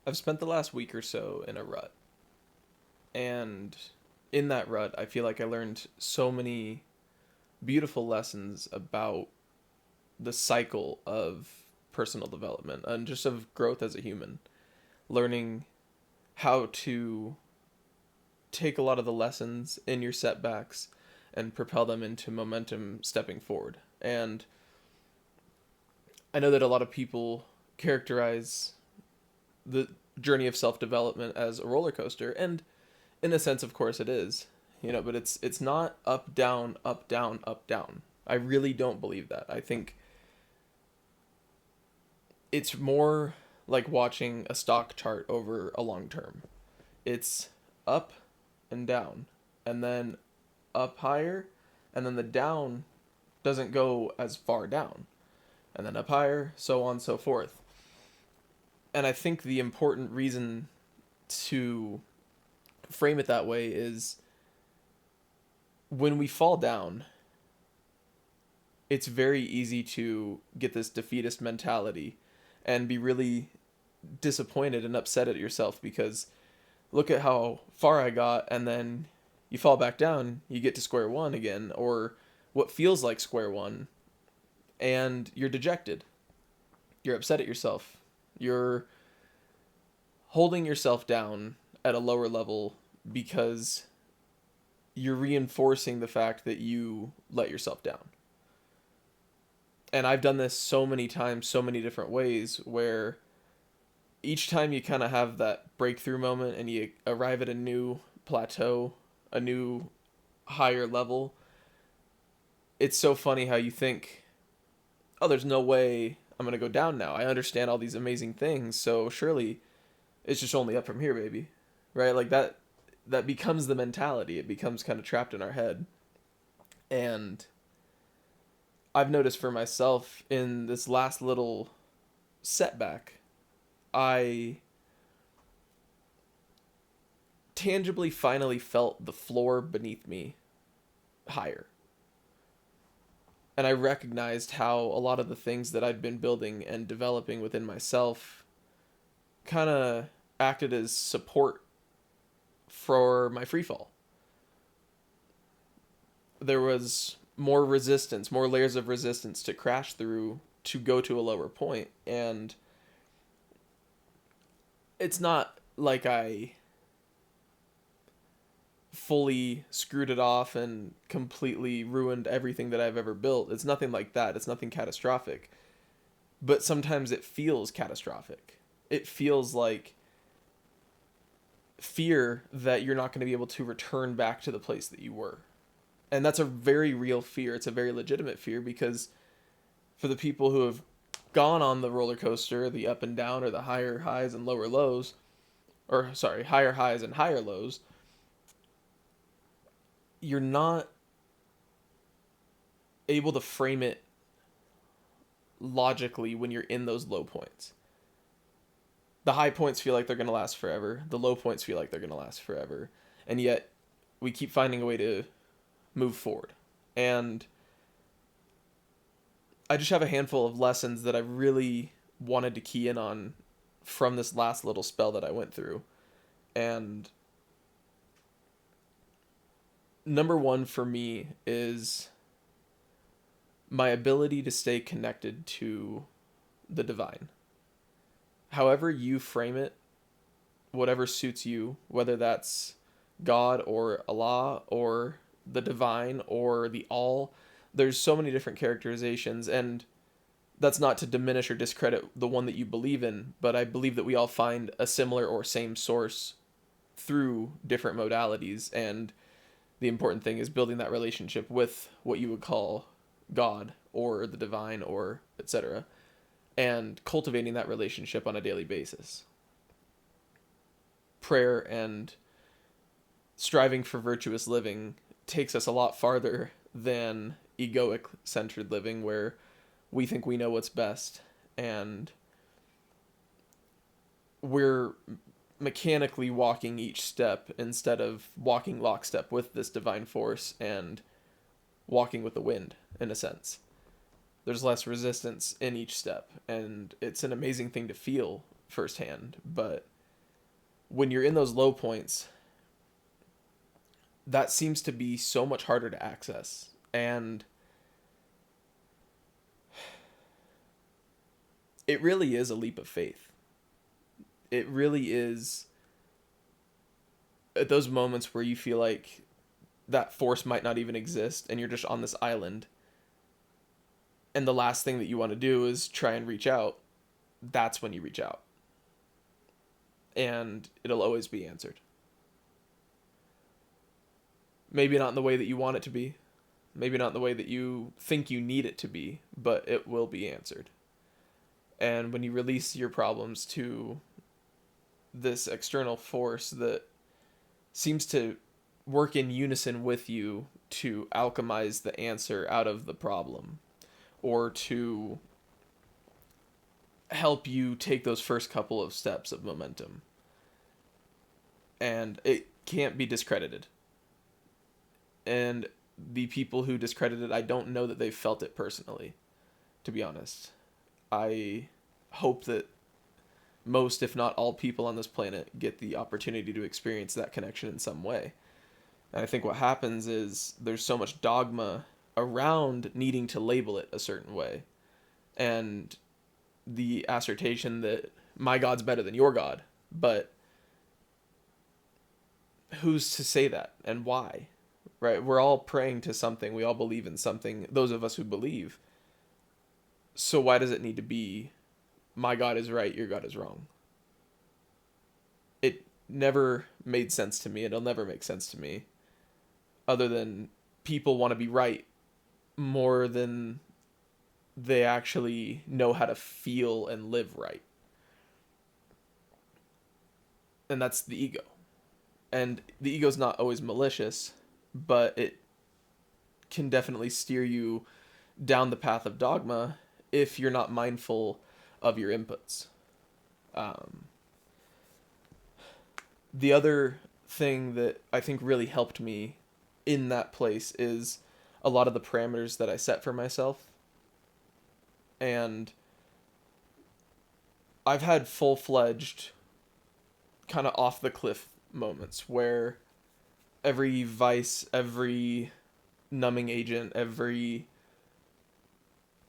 I've spent the last week or so in a rut. And in that rut, I feel like I learned so many beautiful lessons about the cycle of personal development and just of growth as a human. Learning how to take a lot of the lessons in your setbacks and propel them into momentum stepping forward. And I know that a lot of people characterize the journey of self development as a roller coaster, and in a sense, of course, it is. But it's not up down up down up down. I really don't believe that. I think it's more like watching a stock chart over a long term. It's up and down, and then up higher, and then the down doesn't go as far down, and then up higher, so on and so forth. And I think the important reason to frame it that way is when we fall down, it's very easy to get this defeatist mentality and be really disappointed and upset at yourself because look at how far I got, and then you fall back down, you get to square one again, or what feels like square one, and you're dejected. You're upset at yourself. You're holding yourself down at a lower level because you're reinforcing the fact that you let yourself down. And I've done this so many times, so many different ways, where each time you kind of have that breakthrough moment and you arrive at a new plateau, a new higher level, it's so funny how you think, oh, there's no way I'm going to go down now. I understand all these amazing things, so surely it's just only up from here, baby. Right? Like that becomes the mentality. It becomes kind of trapped in our head. And I've noticed for myself in this last little setback, I tangibly finally felt the floor beneath me higher. And I recognized how a lot of the things that I'd been building and developing within myself kind of acted as support for my free fall. There was more resistance, more layers of resistance to crash through to go to a lower point. And it's not like I fully screwed it off and completely ruined everything that I've ever built. It's nothing like that. It's nothing catastrophic. But sometimes it feels catastrophic. It feels like fear that you're not going to be able to return back to the place that you were. And that's a very real fear. It's a very legitimate fear because for the people who have gone on the roller coaster, the up and down or the higher highs and lower lows, or sorry, higher highs and higher lows, you're not able to frame it logically when you're in those low points. The high points feel like they're going to last forever. The low points feel like they're going to last forever. And yet we keep finding a way to move forward. And I just have a handful of lessons that I really wanted to key in on from this last little spell that I went through. And number one for me is my ability to stay connected to the divine. However you frame it, whatever suits you, whether that's God or Allah or the divine or the all, there's so many different characterizations, and that's not to diminish or discredit the one that you believe in, but I believe that we all find a similar or same source through different modalities, and the important thing is building that relationship with what you would call God or the divine or etc., and cultivating that relationship on a daily basis. Prayer and striving for virtuous living takes us a lot farther than egoic centered living where we think we know what's best and we're mechanically walking each step instead of walking lockstep with this divine force and walking with the wind, in a sense. There's less resistance in each step, and it's an amazing thing to feel firsthand, but when you're in those low points, that seems to be so much harder to access. And it really is a leap of faith. It really is at those moments where you feel like that force might not even exist and you're just on this island. And the last thing that you want to do is try and reach out. That's when you reach out. And it'll always be answered. Maybe not in the way that you want it to be. Maybe not in the way that you think you need it to be, but it will be answered. And when you release your problems to this external force that seems to work in unison with you to alchemize the answer out of the problem, or to help you take those first couple of steps of momentum. And it can't be discredited. And the people who discredit it, I don't know that they've felt it personally, to be honest. I hope that most, if not all, people on this planet get the opportunity to experience that connection in some way. And I think what happens is there's so much dogma around needing to label it a certain way. And the assertion that my God's better than your God. But who's to say that and why? Right? We're all praying to something. We all believe in something. Those of us who believe. So why does it need to be my God is right, your God is wrong? It never made sense to me. It'll never make sense to me. Other than people want to be right more than they actually know how to feel and live right. And that's the ego. And the ego's not always malicious, but it can definitely steer you down the path of dogma if you're not mindful of your inputs. The other thing that I think really helped me in that place is a lot of the parameters that I set for myself. And I've had full-fledged kind of off the cliff moments where every vice, every numbing agent, every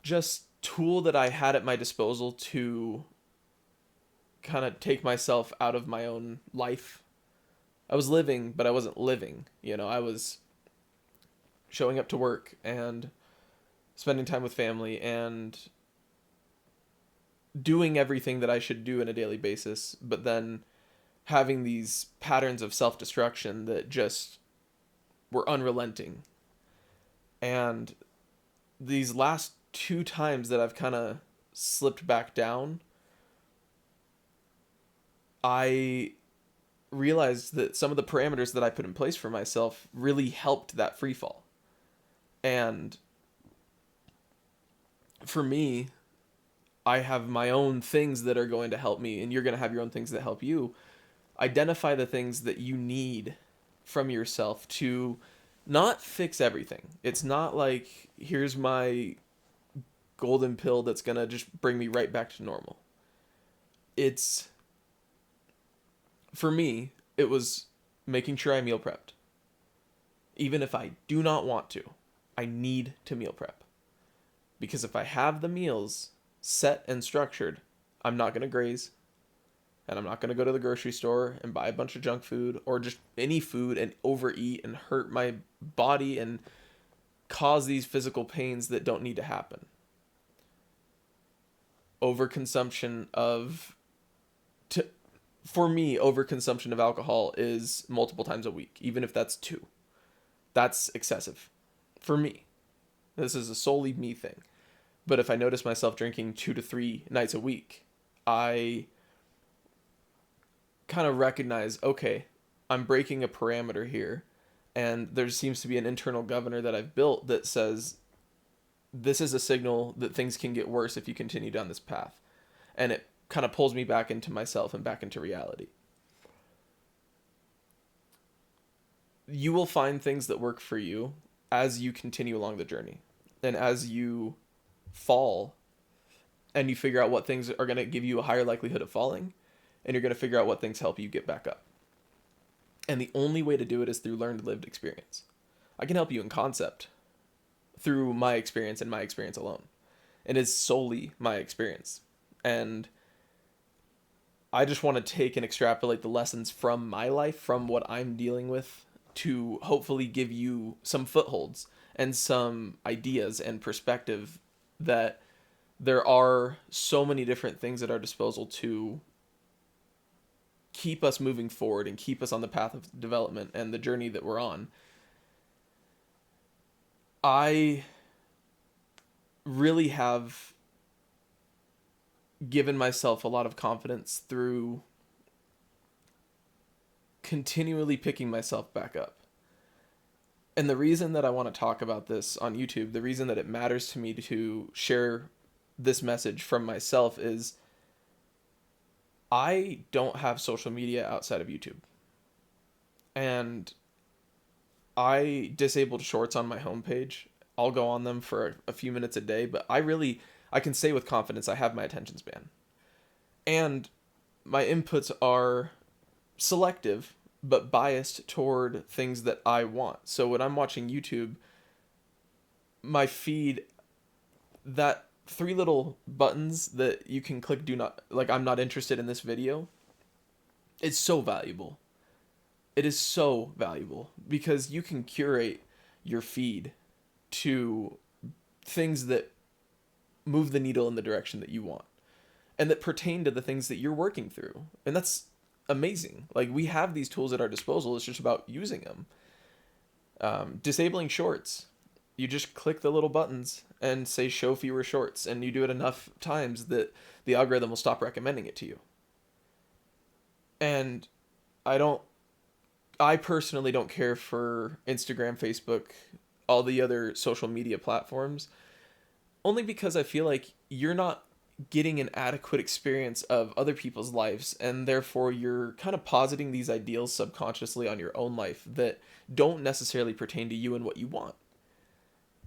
just tool that I had at my disposal to kind of take myself out of my own life. I was living, but I wasn't living. I was showing up to work and spending time with family and doing everything that I should do on a daily basis, but then having these patterns of self-destruction that just were unrelenting. And these last 2 times that I've kind of slipped back down, I realized that some of the parameters that I put in place for myself really helped that free fall. And for me, I have my own things that are going to help me, and you're going to have your own things that help you. Identify the things that you need from yourself to not fix everything. It's not like, here's my golden pill that's going to just bring me right back to normal. It's, for me, it was making sure I meal prepped. Even if I do not want to, I need to meal prep. Because if I have the meals set and structured, I'm not going to graze. And I'm not going to go to the grocery store and buy a bunch of junk food or just any food and overeat and hurt my body and cause these physical pains that don't need to happen. Overconsumption for me, overconsumption of alcohol is multiple times a week, even if that's 2. That's excessive for me. This is a solely me thing. But if I notice myself drinking 2 to 3 nights a week, I kind of recognize, okay, I'm breaking a parameter here, and there seems to be an internal governor that I've built that says this is a signal that things can get worse if you continue down this path. And it kind of pulls me back into myself and back into reality. You will find things that work for you as you continue along the journey. And as you fall and you figure out what things are going to give you a higher likelihood of falling, and you're going to figure out what things help you get back up. And the only way to do it is through learned lived experience. I can help you in concept through my experience and my experience alone. It is solely my experience. And I just want to take and extrapolate the lessons from my life, from what I'm dealing with, to hopefully give you some footholds and some ideas and perspective that there are so many different things at our disposal to keep us moving forward and keep us on the path of development and the journey that we're on. I really have given myself a lot of confidence through continually picking myself back up. And the reason that I want to talk about this on YouTube, the reason that it matters to me to share this message from myself is I don't have social media outside of YouTube. And I disabled shorts on my homepage. I'll go on them for a few minutes a day, but I can say with confidence I have my attention span. And my inputs are selective, but biased toward things that I want. So when I'm watching YouTube, my feed, that 3 little buttons that you can click, do not, like, I'm not interested in this video, it's so valuable. It is so valuable because you can curate your feed to things that move the needle in the direction that you want and that pertain to the things that you're working through. And that's amazing. Like, we have these tools at our disposal. It's just about using them. Disabling shorts. You just click the little buttons and say show fewer shorts, and you do it enough times that the algorithm will stop recommending it to you. And I personally don't care for Instagram, Facebook, all the other social media platforms, only because I feel like you're not getting an adequate experience of other people's lives, and therefore you're kind of positing these ideals subconsciously on your own life that don't necessarily pertain to you and what you want.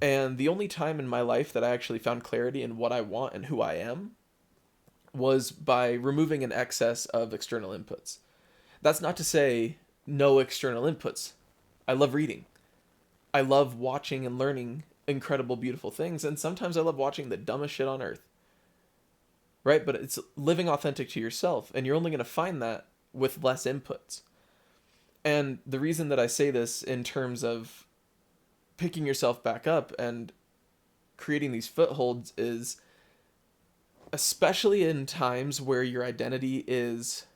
And the only time in my life that I actually found clarity in what I want and who I am was by removing an excess of external inputs. That's not to say no external inputs. I love reading. I love watching and learning incredible, beautiful things, and sometimes I love watching the dumbest shit on earth. Right? But it's living authentic to yourself, and you're only going to find that with less inputs. And the reason that I say this in terms of picking yourself back up and creating these footholds is, especially in times where your identity is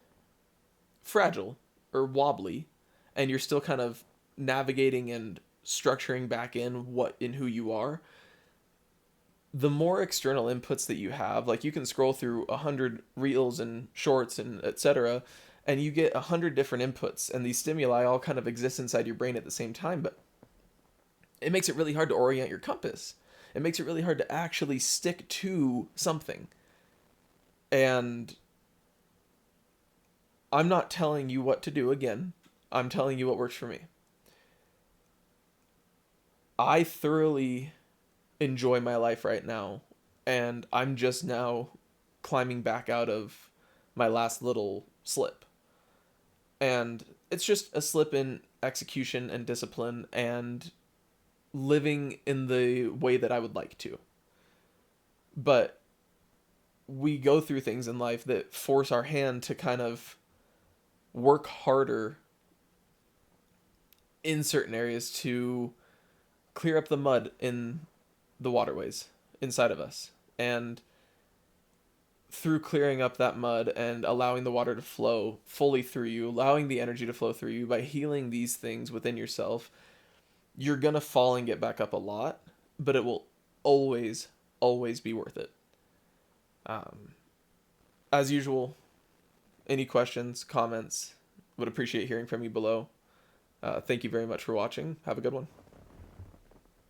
fragile or wobbly and you're still kind of navigating and structuring back in who you are, the more external inputs that you have, like, you can scroll through 100 reels and shorts and etc., and you get 100 different inputs, and these stimuli all kind of exist inside your brain at the same time, but it makes it really hard to orient your compass. It makes it really hard to actually stick to something. And I'm not telling you what to do again. I'm telling you what works for me. I thoroughly enjoy my life right now, and I'm just now climbing back out of my last little slip. And it's just a slip in execution and discipline and living in the way that I would like to. But we go through things in life that force our hand to kind of work harder in certain areas to clear up the mud in the waterways inside of us. And through clearing up that mud and allowing the water to flow fully through you, allowing the energy to flow through you, by healing these things within yourself, you're going to fall and get back up a lot, but it will always, always be worth it. As usual, any questions, comments, would appreciate hearing from you below. Thank you very much for watching. Have a good one.